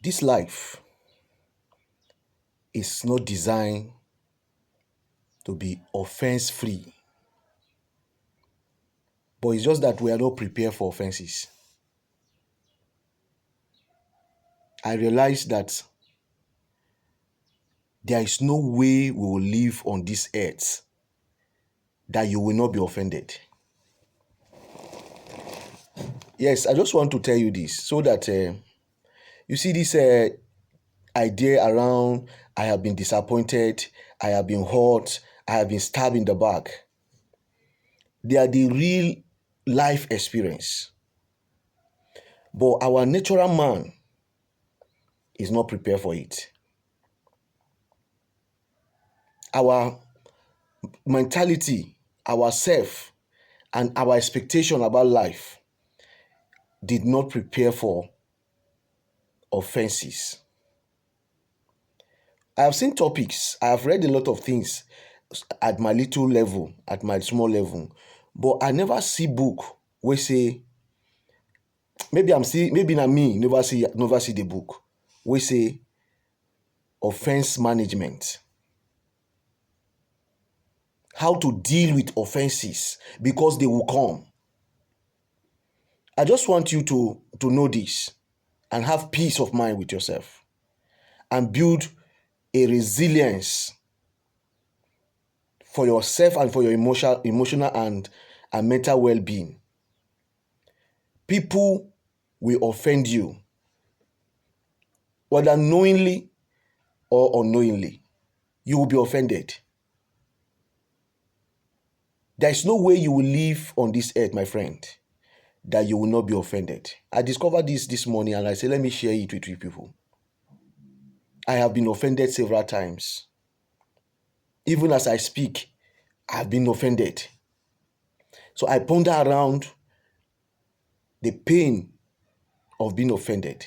This life is not designed to be offense free, but it's just that we are not prepared for offenses. I realize that there is no way we will live on this earth that you will not be offended. Yes, I just want to tell you this so that you see this idea around I have been disappointed, I have been hurt, I have been stabbed in the back. They are the real life experience. But our natural man is not prepared for it. Our mentality, our self, and our expectation about life did not prepare for offenses. I have seen topics, I have read a lot of things at my little level, at my small level, but I never see book where say maybe na me never see the book where say offense management. How to deal with offenses because they will come. I just want you to know this and have peace of mind with yourself and build a resilience for yourself and for your emotional and mental well-being. People will offend you, whether knowingly or unknowingly. You will be offended. There is no way you will live on this earth, my friend, that you will not be offended. I discovered this morning and I said, let me share it with you people. I have been offended several times. Even as I speak, I've been offended. So I ponder around the pain of being offended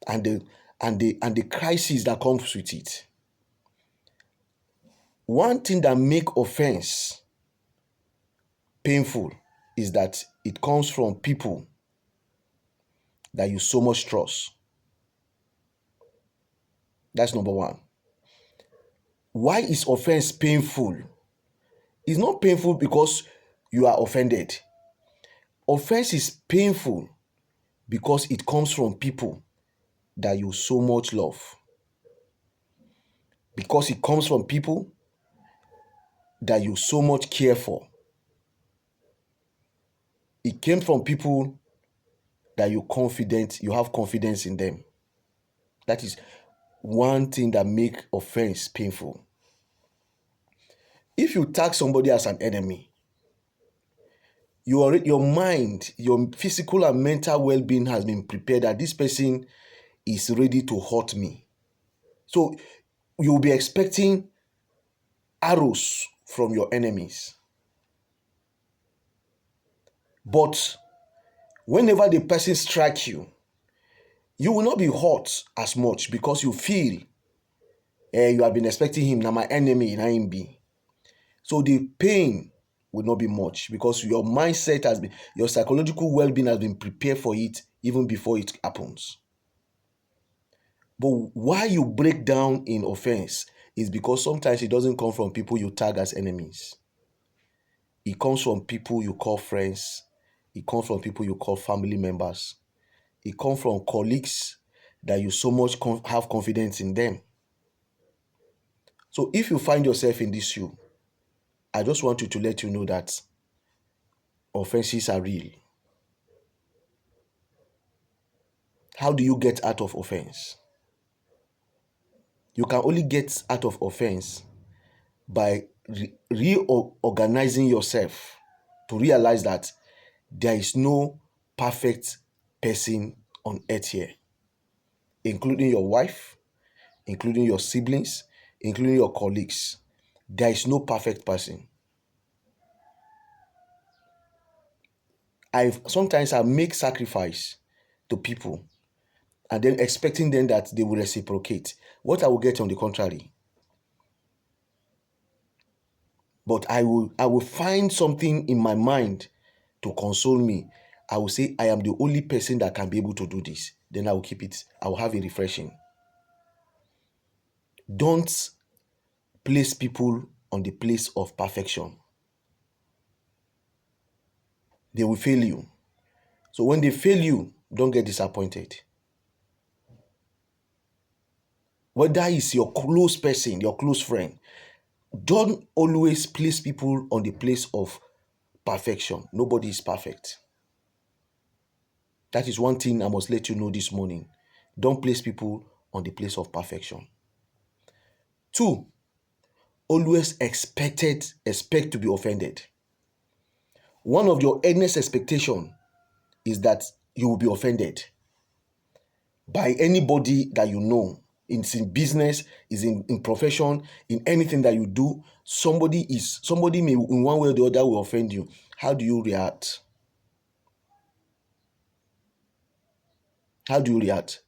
and the crisis that comes with it. One thing that makes offense painful is that it comes from people that you so much trust. That's number one. Why is offense painful? It's not painful because you are offended. Offense is painful because it comes from people that you so much love. Because it comes from people that you so much care for. It came from people that you have confidence in them. That is one thing that make offense painful. If you tag somebody as an enemy, your mind, your physical and mental well-being has been prepared that this person is ready to hurt me. So you'll be expecting arrows from your enemies. But whenever the person strikes you, you will not be hurt as much because you feel you have been expecting him, now my enemy, now him be. So the pain will not be much because your mindset has been, your psychological well-being has been prepared for it even before it happens. But why you break down in offense is because sometimes it doesn't come from people you tag as enemies. It comes from people you call friends. It comes from people you call family members. It comes from colleagues that you so much have confidence in them. So if you find yourself in this shoe, I just want you to let you know that offenses are real. How do you get out of offense? You can only get out of offense by reorganizing yourself to realize that there is no perfect person on earth here, including your wife, including your siblings, including your colleagues. There is no perfect person. Sometimes I make sacrifice to people and then expecting them that they will reciprocate. What I will get on the contrary. But I will find something in my mind to console me. I will say, I am the only person that can be able to do this. Then I will keep it. I will have a refreshing. Don't place people on the place of perfection. They will fail you. So when they fail you, don't get disappointed. Whether it's your close person, your close friend, don't always place people on the place of perfection. Nobody is perfect. That is one thing I must let you know this morning. Don't place people on the place of perfection. 2, always expect to be offended. One of your earnest expectation is that you will be offended by anybody that you know. It's in business, is in profession, in anything that you do. Somebody may in one way or the other will offend you. How do you react? How do you react?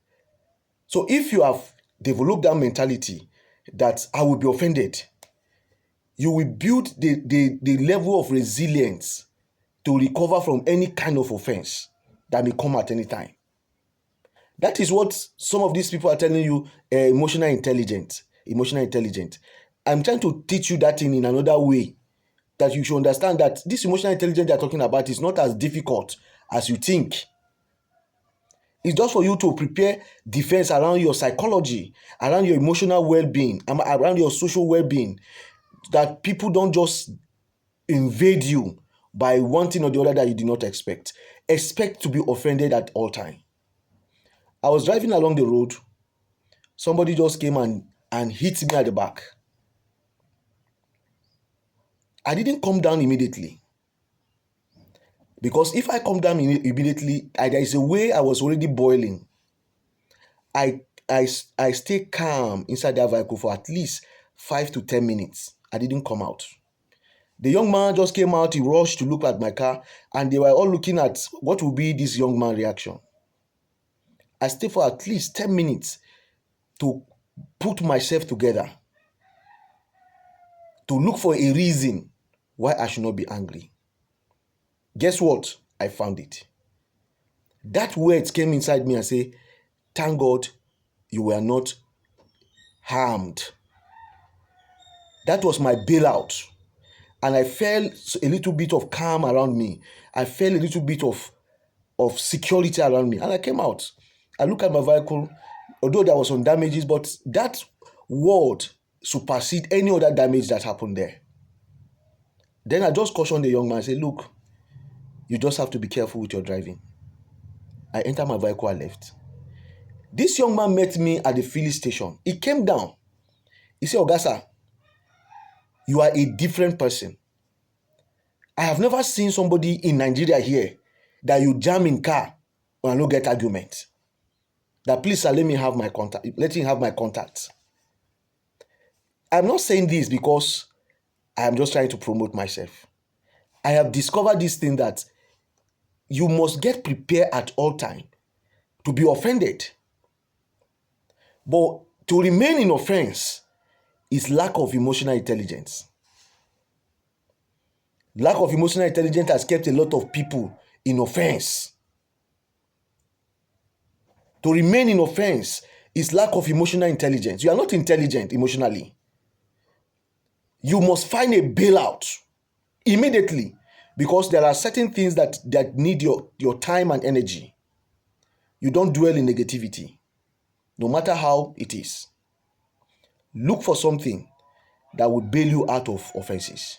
So if you have developed that mentality that I will be offended, you will build the level of resilience to recover from any kind of offense that may come at any time. That is what some of these people are telling you, emotional intelligence. I'm trying to teach you that thing in another way, that you should understand that this emotional intelligence they're talking about is not as difficult as you think. It's just for you to prepare defense around your psychology, around your emotional well-being, around your social well-being, that people don't just invade you by one thing or the other that you did not expect. Expect to be offended at all time. I was driving along the road. Somebody just came and hit me at the back. I didn't come down immediately. Because if I come down immediately, there is a way I was already boiling. I stay calm inside that vehicle for at least 5 to 10 minutes. I didn't come out. The young man just came out. He rushed to look at my car, and they were all looking at what will be this young man's reaction. I stayed for at least 10 minutes to put myself together, to look for a reason why I should not be angry. Guess what? I found it. That word came inside me and said, thank God you were not harmed. That was my bailout. And I felt a little bit of calm around me. I felt a little bit of security around me. And I came out. I looked at my vehicle, although there was some damages, but that word superseded any other damage that happened there. Then I just cautioned the young man. I said, look, you just have to be careful with your driving. I entered my vehicle and left. This young man met me at the filling station. He came down. He said, Ogasa, you are a different person. I have never seen somebody in Nigeria here that you jam in car and no get argument. That please, sir, let me have my contact. Let him have my contact. I'm not saying this because I am just trying to promote myself. I have discovered this thing that you must get prepared at all time to be offended. But to remain in offense is lack of emotional intelligence. Lack of emotional intelligence has kept a lot of people in offense. To remain in offense is lack of emotional intelligence. You are not intelligent emotionally. You must find a bailout immediately, because there are certain things that need your time and energy. You don't dwell in negativity, no matter how it is. Look for something that will bail you out of offenses.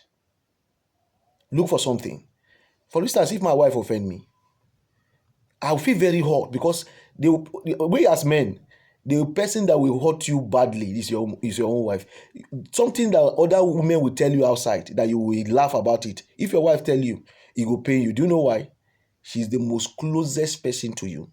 Look for something. For instance, if my wife offend me, I'll feel very hurt, because we as men, the person that will hurt you badly is your own wife. Something that other women will tell you outside that you will laugh about it. If your wife tell you, it will pain you. Do you know why? She's the most closest person to you.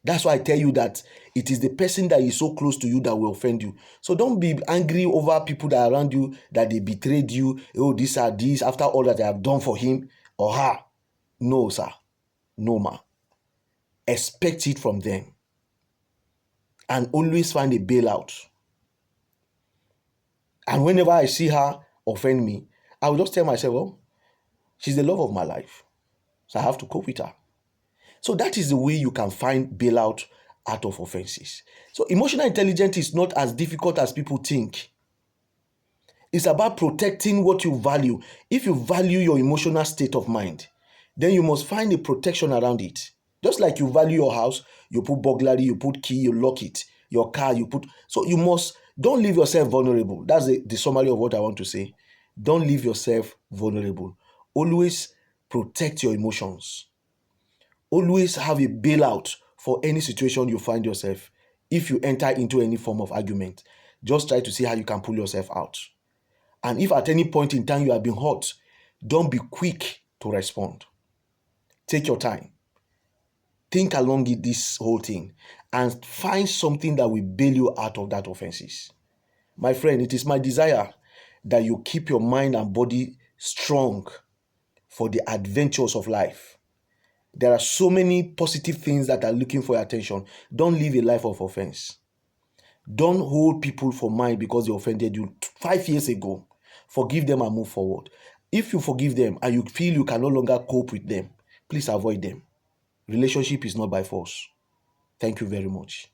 That's why I tell you that it is the person that is so close to you that will offend you. So don't be angry over people that are around you, that they betrayed you. Oh, these are these after all that they have done for him or her. No, sir. No, ma. Expect it from them. And always find a bailout. And whenever I see her offend me, I will just tell myself, well, She's the love of my life. So I have to cope with her. So that is the way you can find bailout out of offenses. So emotional intelligence is not as difficult as people think. It's about protecting what you value. If you value your emotional state of mind, then you must find a protection around it. Just like you value your house, you put burglary, you put key, you lock it. Your car, you put. So you must, don't leave yourself vulnerable. That's the summary of what I want to say. Don't leave yourself vulnerable. Always protect your emotions. Always have a bailout for any situation you find yourself. If you enter into any form of argument, just try to see how you can pull yourself out. And if at any point in time you have been hurt, don't be quick to respond. Take your time. Think along this whole thing and find something that will bail you out of that offenses. My friend, it is my desire that you keep your mind and body strong for the adventures of life. There are so many positive things that are looking for your attention. Don't live a life of offense. Don't hold people for mind because they offended you 5 years ago. Forgive them and move forward. If you forgive them and you feel you can no longer cope with them, please avoid them. Relationship is not by force. Thank you very much.